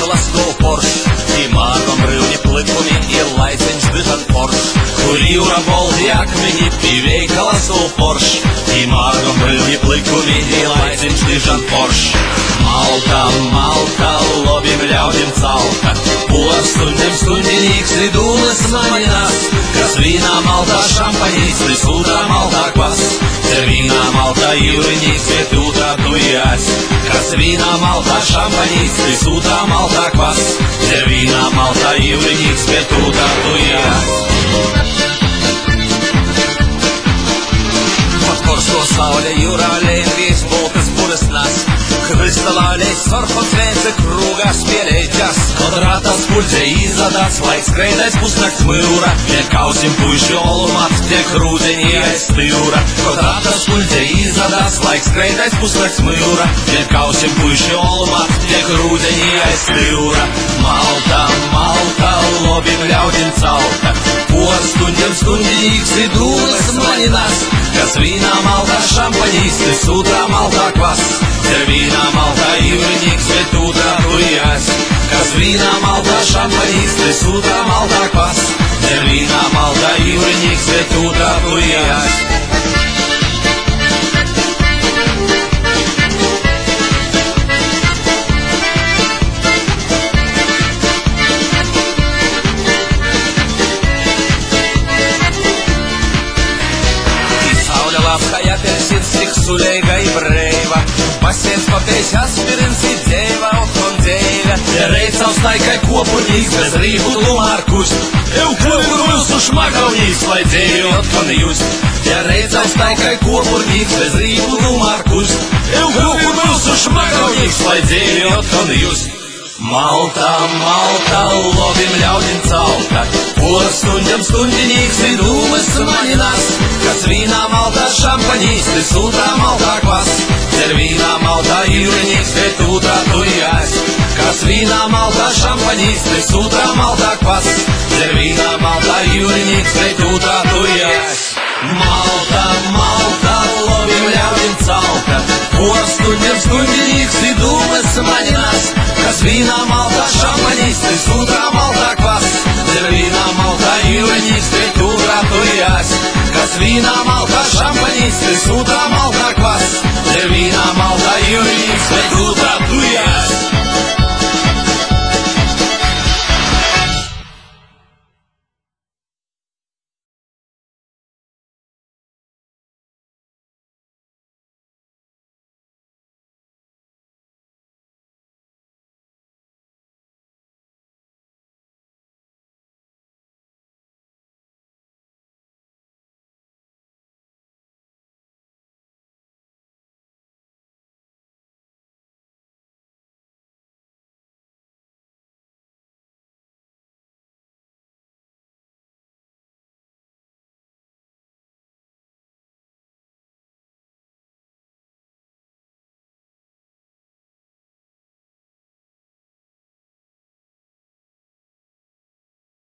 Glasgow Porsche, і маром рівні плитками, і лайсенс дихан Порш. Курів рабол, як мені півей Glasgow Porsche, і маром рівні плитками, і лайсенс дихан Порш. Malta, Malta, lobim ļaudim calta, Postundiem stundinīgs ridulis mani nas, kas vīnā Maltā šampaņīsti, sūtā Maltā kvas. Dzer vīnā Maltā jūriņīgs, bet ūtrā tujās, kas vīnā Maltā šampaņīsti, sūtā Maltā kvas. Dzer vīnā Maltā jūriņīgs, bet ūtrā tujās. Подкорство славля jūrā lēn vies bolkas buras nas, Kristālāļais sarfons vēnce krūgā spēlēja džas. Kvadrātās puļķe izadāts, laiks kreidais pusnakts mūra, Dēļ kausim puiši olumats, dēļ krūdeņi aizstījura. Kvadrātās puļķe izadāts, laiks kreidais pusnakts mūra, Dēļ kausim puiši olumats, dēļ krūdeņi aizstījura. Malta, Malta, lobim ļaudim calta, Postundiem stundinīgs ridulis mani nas, kas vīnā Maltā šampaņīsti, sūtā Maltā kvas. Dzer vīnā Maltā jūriņīgs, bet ūtrā tujās, kas vīnā Maltā šampaņīsti, sūtā Maltā kvas. Dzer vīnā Maltā jūriņīgs, bet ūtrā tujās. Апельсинских сулейга и брейва, Pasiens papēs aspirins ir dzēva, otkon dzēva. Reicam staikai kopurņīgs, bez rību lumārkus, Ev kuļu mūsu šmakaunīgs, lai dzēvi otkon just. Reicam staikai kopurņīgs, bez rību lumārkus, Ev kuļu mūsu šmakaunīgs, lai dzēvi otkon just. Malta, Malta, lobim ļaudim calta, Postundiem stundinīgs ridulis mani nas, kas vīnā Maltā šampaņīsti, sūtā Maltā kvas. Dzer vīnā Maltā jūriņīgs, bet ūtrā tujās, kas vīnā Maltā šampaņīsti, sūtā Maltā kvas. Dzer vīnā Maltā jūriņīgs, bet ūtrā tujās. Malta, Malta, lobim ļaudim calta, Postundiem stundinīgs ridulis mani nas, kas vīnā Maltā šampaņīsti, sūtā Maltā kvas. Dzer vīnā Maltā jūriņīgs, bet ūtrā tujās, kas vīnā Maltā šampaņīsti, sūtā Maltā kvas. Dzer vīnā Maltā jūriņīgs, bet ūtrā tujās.